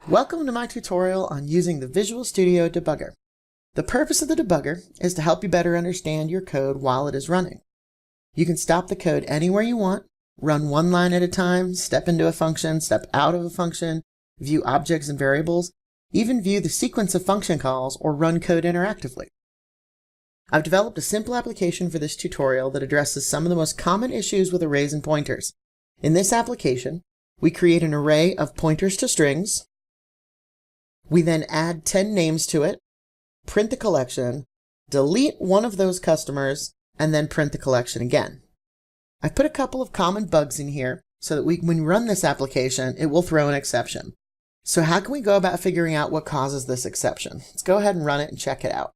Welcome to my tutorial on using the Visual Studio Debugger. The purpose of the debugger is to help you better understand your code while it is running. You can stop the code anywhere you want, run one line at a time, step into a function, step out of a function, view objects and variables, even view the sequence of function calls or run code interactively. I've developed a simple application for this tutorial that addresses some of the most common issues with arrays and pointers. In this application, we create an array of pointers to strings. We then add 10 names to it, print the collection, delete one of those customers, and then print the collection again. I've put a couple of common bugs in here so that when we run this application, it will throw an exception. So how can we go about figuring out what causes this exception? Let's go ahead and run it and check it out.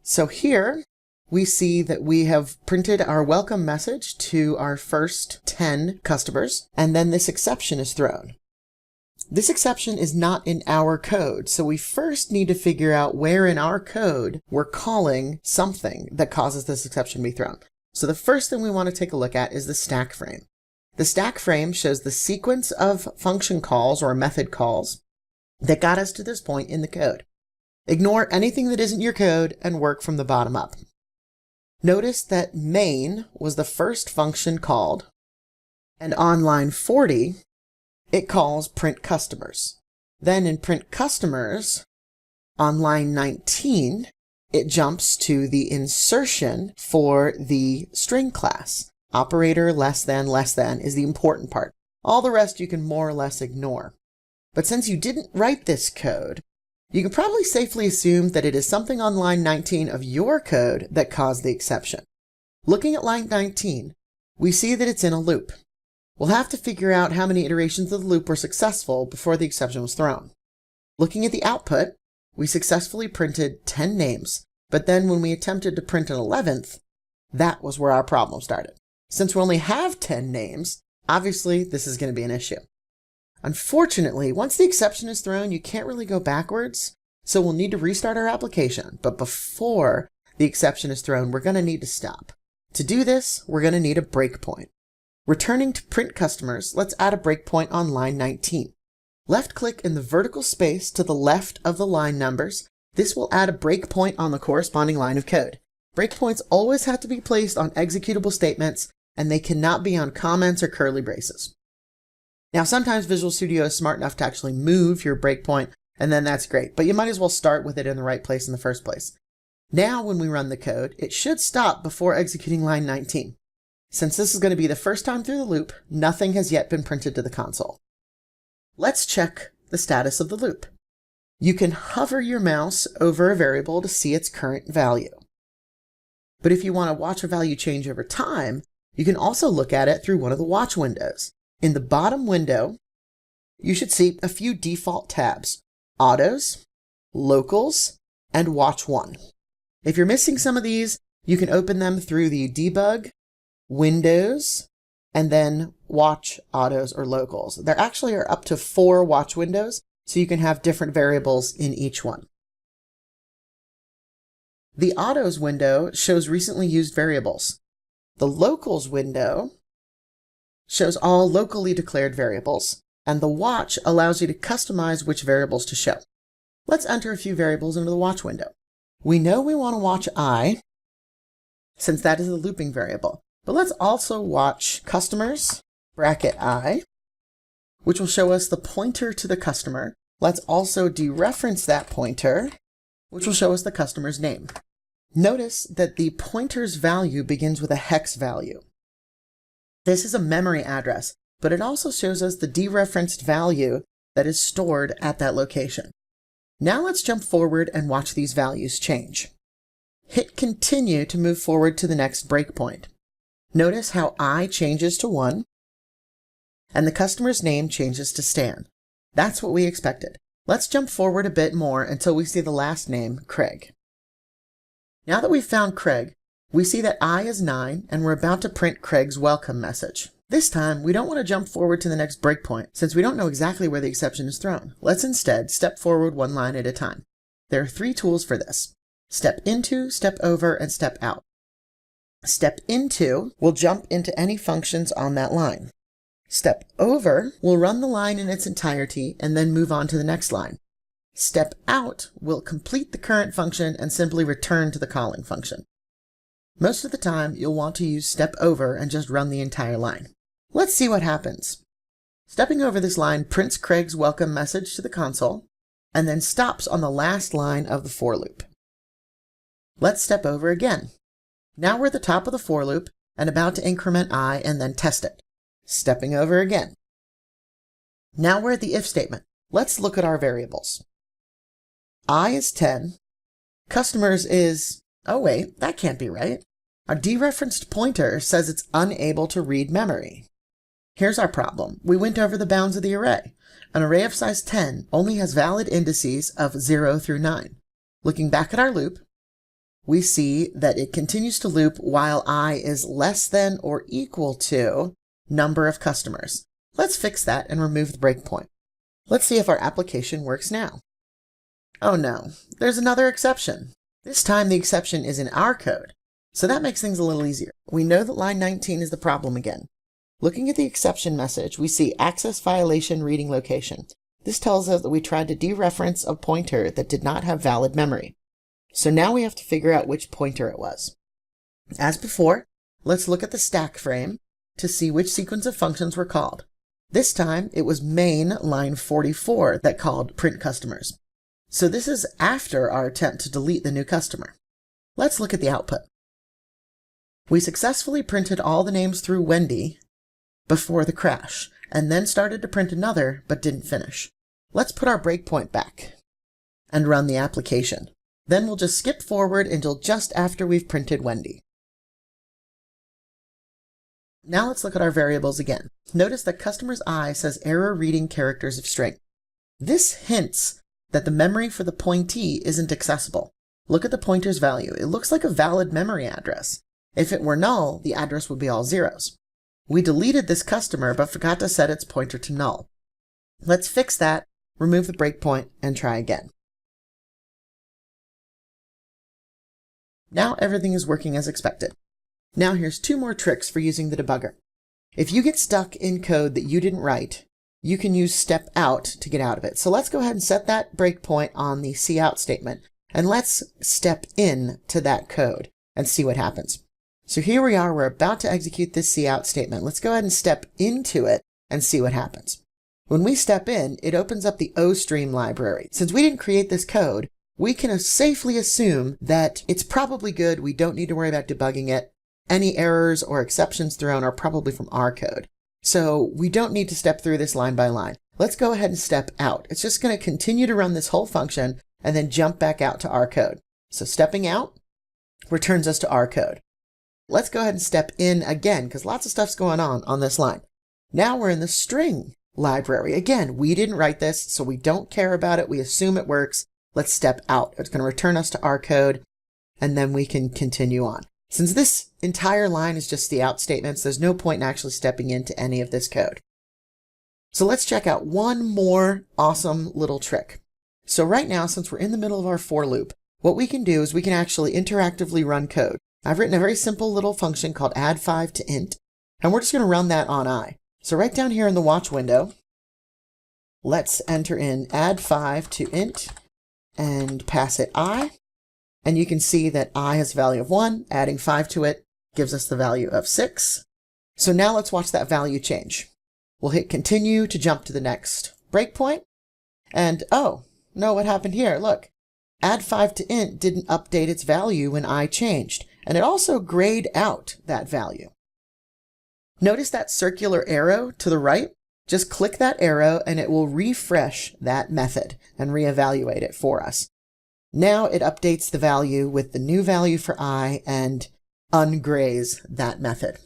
So here we see that we have printed our welcome message to our first 10 customers, and then this exception is thrown. This exception is not in our code, so we first need to figure out where in our code we're calling something that causes this exception to be thrown. So the first thing we want to take a look at is the stack frame. The stack frame shows the sequence of function calls or method calls that got us to this point in the code. Ignore anything that isn't your code and work from the bottom up. Notice that main was the first function called, and on line 40, it calls print customers. Then in print customers, on line 19, it jumps to the insertion for the string class. Operator less than is the important part. All the rest you can more or less ignore. But since you didn't write this code, you can probably safely assume that it is something on line 19 of your code that caused the exception. Looking at line 19, we see that it's in a loop. We'll have to figure out how many iterations of the loop were successful before the exception was thrown. Looking at the output, we successfully printed 10 names, but then when we attempted to print an 11th, that was where our problem started. Since we only have 10 names, obviously this is going to be an issue. Unfortunately, once the exception is thrown, you can't really go backwards, so we'll need to restart our application. But before the exception is thrown, we're going to need to stop. To do this, we're going to need a breakpoint. Returning to print customers, let's add a breakpoint on line 19. Left-click in the vertical space to the left of the line numbers. This will add a breakpoint on the corresponding line of code. Breakpoints always have to be placed on executable statements, and they cannot be on comments or curly braces. Now, sometimes Visual Studio is smart enough to actually move your breakpoint, and then that's great, but you might as well start with it in the right place in the first place. Now, when we run the code, it should stop before executing line 19. Since this is going to be the first time through the loop, nothing has yet been printed to the console. Let's check the status of the loop. You can hover your mouse over a variable to see its current value. But if you want to watch a value change over time, you can also look at it through one of the watch windows. In the bottom window, you should see a few default tabs: Autos, Locals, and Watch 1. If you're missing some of these, you can open them through the Debug, Windows, and then Watch, Autos, or Locals. There actually are up to 4 watch windows, so you can have different variables in each one. The Autos window shows recently used variables. The Locals window shows all locally declared variables, and the Watch allows you to customize which variables to show. Let's enter a few variables into the Watch window. We know we want to watch I, since that is the looping variable, but let's also watch customers, bracket I, which will show us the pointer to the customer. Let's also dereference that pointer, which will show us the customer's name. Notice that the pointer's value begins with a hex value. This is a memory address, but it also shows us the dereferenced value that is stored at that location. Now let's jump forward and watch these values change. Hit continue to move forward to the next breakpoint. Notice how I changes to 1, and the customer's name changes to Stan. That's what we expected. Let's jump forward a bit more until we see the last name, Craig. Now that we've found Craig, we see that I is 9, and we're about to print Craig's welcome message. This time, we don't want to jump forward to the next breakpoint, since we don't know exactly where the exception is thrown. Let's instead step forward one line at a time. There are 3 tools for this: step into, step over, and step out. Step into will jump into any functions on that line. Step over will run the line in its entirety and then move on to the next line. Step out will complete the current function and simply return to the calling function. Most of the time, you'll want to use step over and just run the entire line. Let's see what happens. Stepping over this line prints Craig's welcome message to the console and then stops on the last line of the for loop. Let's step over again. Now we're at the top of the for loop and about to increment I and then test it. Stepping over again. Now we're at the if statement. Let's look at our variables. I is 10. Customers is, oh wait, that can't be right. Our dereferenced pointer says it's unable to read memory. Here's our problem. We went over the bounds of the array. An array of size 10 only has valid indices of 0 through 9. Looking back at our loop, we see that it continues to loop while I is less than or equal to number of customers. Let's fix that and remove the breakpoint. Let's see if our application works now. Oh no, there's another exception. This time the exception is in our code, so that makes things a little easier. We know that line 19 is the problem again. Looking at the exception message, we see access violation reading location. This tells us that we tried to dereference a pointer that did not have valid memory. So now we have to figure out which pointer it was. As before, let's look at the stack frame to see which sequence of functions were called. This time it was main line 44 that called print customers. So this is after our attempt to delete the new customer. Let's look at the output. We successfully printed all the names through Wendy before the crash, and then started to print another, but didn't finish. Let's put our breakpoint back and run the application. Then we'll just skip forward until just after we've printed Wendy. Now let's look at our variables again. Notice that customer's I says error reading characters of string. This hints that the memory for the pointee isn't accessible. Look at the pointer's value. It looks like a valid memory address. If it were null, the address would be all zeros. We deleted this customer, but forgot to set its pointer to null. Let's fix that, remove the breakpoint, and try again. Now everything is working as expected. Now here's 2 more tricks for using the debugger. If you get stuck in code that you didn't write, you can use step out to get out of it. So let's go ahead and set that breakpoint on the cout statement, and let's step in to that code and see what happens. So here we are, we're about to execute this cout statement. Let's go ahead and step into it and see what happens. When we step in, it opens up the OStream library. Since we didn't create this code, we can safely assume that it's probably good. We don't need to worry about debugging it. Any errors or exceptions thrown are probably from our code. So we don't need to step through this line by line. Let's go ahead and step out. It's just going to continue to run this whole function and then jump back out to our code. So stepping out returns us to our code. Let's go ahead and step in again because lots of stuff's going on this line. Now we're in the string library. Again, we didn't write this, so we don't care about it. We assume it works. Let's step out. It's going to return us to our code, and then we can continue on. Since this entire line is just the out statements, there's no point in actually stepping into any of this code. So let's check out one more awesome little trick. So right now, since we're in the middle of our for loop, what we can do is we can actually interactively run code. I've written a very simple little function called add5 to int, and we're just going to run that on I. So right down here in the watch window, let's enter in add5 to int and pass it I. And you can see that I has a value of 1, adding 5 to it gives us the value of 6. So now let's watch that value change. We'll hit continue to jump to the next breakpoint. And oh, no, what happened here? Look, add5 to int didn't update its value when I changed. And it also grayed out that value. Notice that circular arrow to the right? Just click that arrow and it will refresh that method and reevaluate it for us. Now it updates the value with the new value for I and ungrays that method.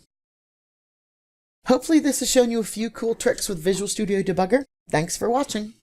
Hopefully this has shown you a few cool tricks with Visual Studio Debugger. Thanks for watching.